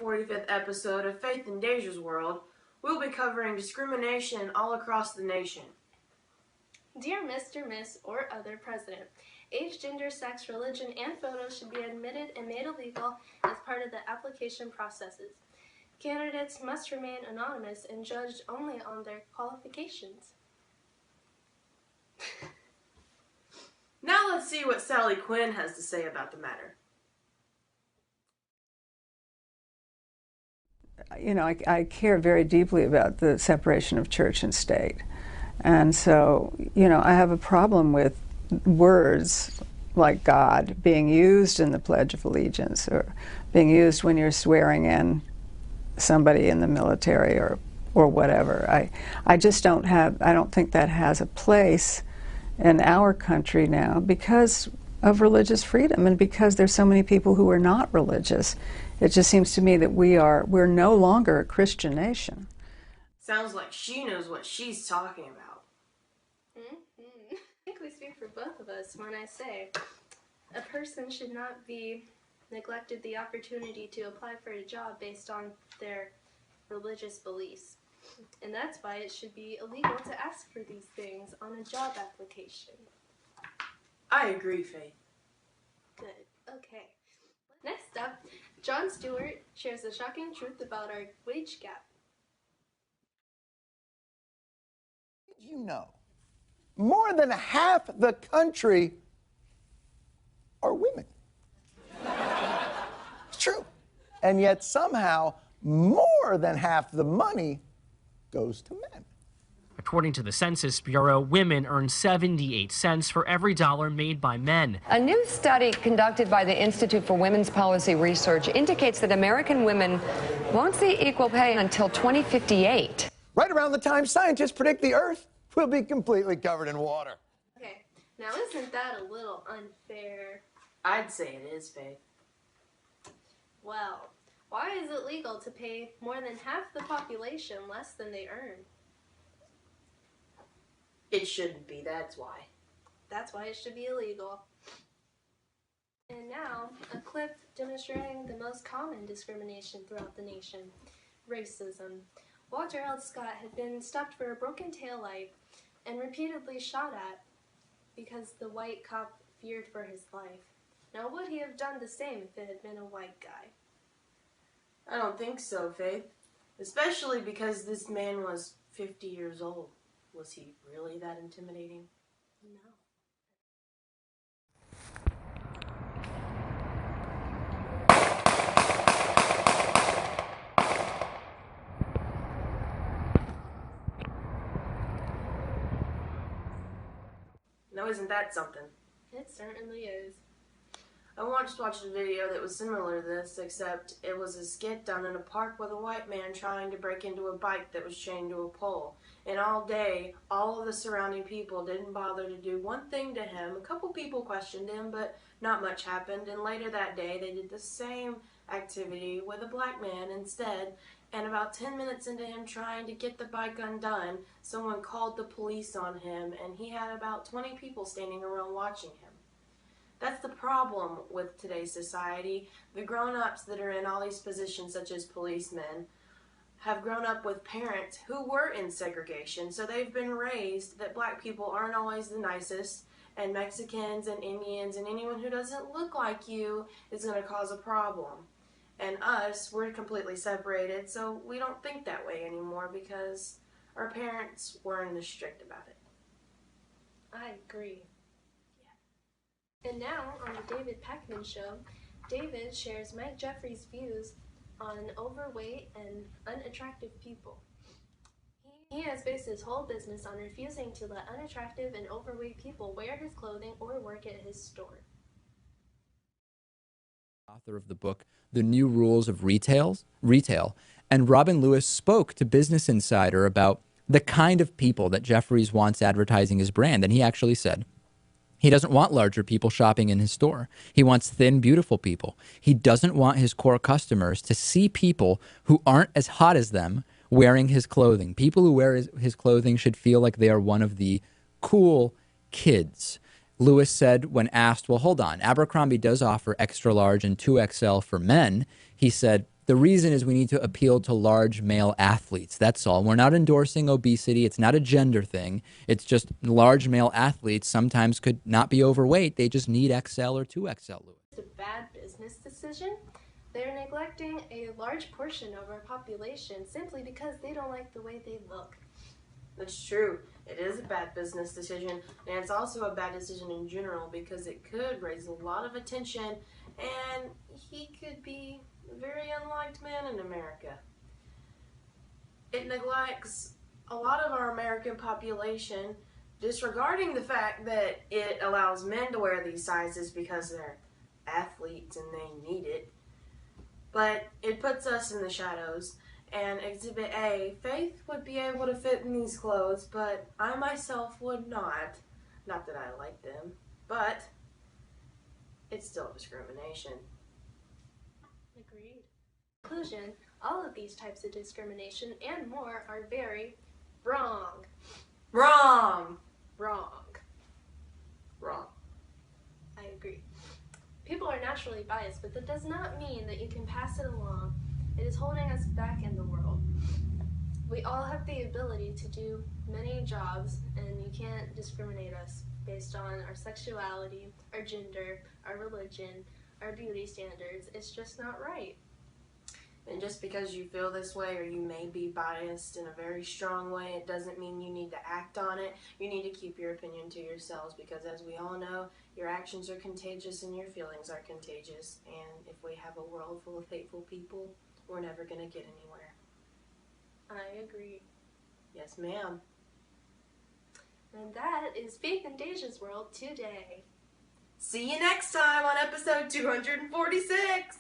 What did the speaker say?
145th episode of Faith in Dezha's World, we'll be covering discrimination all across the nation. Dear Mr., Miss, or other president, age, gender, sex, religion, and photos should be admitted and made illegal as part of the application processes. Candidates must remain anonymous and judged only on their qualifications. Now let's see what Sally Quinn has to say about the matter. You know, I care very deeply about the separation of church and state. And so, you know, I have a problem with words like God being used in the Pledge of Allegiance or being used when you're swearing in somebody in the military or whatever. I just don't think that has a place in our country now because of religious freedom and because there's so many people who are not religious. It just seems to me that we're no longer a Christian nation. Sounds like she knows what she's talking about. I think we speak for both of us when I say a person should not be neglected the opportunity to apply for a job based on their religious beliefs. And that's why it should be illegal to ask for these things on a job application. I agree, Faith. Good. Okay. Next up, Jon Stewart shares the shocking truth about our wage gap. Did you know more than half the country are women? It's true. And yet somehow more than half the money goes to men. According to the Census Bureau, women earn 78 cents for every dollar made by men. A new study conducted by the Institute for Women's Policy Research indicates that American women won't see equal pay until 2058. Right around the time scientists predict the Earth will be completely covered in water. Okay, now isn't that a little unfair? I'd say it is, Faith. Well, why is it legal to pay more than half the population less than they earn? It shouldn't be, that's why. That's why it should be illegal. And now, a clip demonstrating the most common discrimination throughout the nation, racism. Walter L. Scott had been stopped for a broken taillight and repeatedly shot at because the white cop feared for his life. Now, would he have done the same if it had been a white guy? I don't think so, Faith. Especially because this man was 50 years old. Was he really that intimidating? No. Now isn't that something? It certainly is. I once watched a video that was similar to this, except it was a skit done in a park with a white man trying to break into a bike that was chained to a pole. And all day, all of the surrounding people didn't bother to do one thing to him. A couple people questioned him, but not much happened. And later that day, they did the same activity with a black man instead. And about 10 minutes into him trying to get the bike undone, someone called the police on him, and he had about 20 people standing around watching him. That's the problem with today's society. The grown-ups that are in all these positions, such as policemen, have grown up with parents who were in segregation, so they've been raised that black people aren't always the nicest, and Mexicans and Indians and anyone who doesn't look like you is going to cause a problem. And us, we're completely separated, so we don't think that way anymore because our parents weren't as strict about it. I agree. And now, on the David Pakman Show, David shares Mike Jeffries' views on overweight and unattractive people. He has based his whole business on refusing to let unattractive and overweight people wear his clothing or work at his store. Author of the book, The New Rules of Retail, and Robin Lewis spoke to Business Insider about the kind of people that Jeffries wants advertising his brand, and he actually said, he doesn't want larger people shopping in his store. He wants thin, beautiful people. He doesn't want his core customers to see people who aren't as hot as them wearing his clothing. People who wear his clothing should feel like they are one of the cool kids. Lewis said when asked, well, hold on, Abercrombie does offer extra large and 2XL for men. He said, The reason is we need to appeal to large male athletes. That's all. We're not endorsing obesity. It's not a gender thing. It's just large male athletes sometimes could not be overweight. They just need XL or 2XL, Louis. It's a bad business decision. They're neglecting a large portion of our population simply because they don't like the way they look. That's true. It is a bad business decision, and it's also a bad decision in general because it could raise a lot of attention, and he could be a very unliked man in America. It neglects a lot of our American population, disregarding the fact that it allows men to wear these sizes because they're athletes and they need it. But it puts us in the shadows. And Exhibit A, Faith would be able to fit in these clothes, but I myself would not. Not that I like them, but it's still discrimination. Agreed. In conclusion, all of these types of discrimination and more are very wrong. Wrong! Wrong. Wrong. I agree. People are naturally biased, but that does not mean that you can pass it along. It is holding us back in the world. We all have the ability to do many jobs, and you can't discriminate us based on our sexuality, our gender, our religion, our beauty standards. It's just not right. And just because you feel this way or you may be biased in a very strong way, it doesn't mean you need to act on it. You need to keep your opinion to yourselves because as we all know, your actions are contagious and your feelings are contagious. And if we have a world full of hateful people, we're never going to get anywhere. I agree. Yes, ma'am. And that is Faith in Dezha's World today. See you next time on episode 246.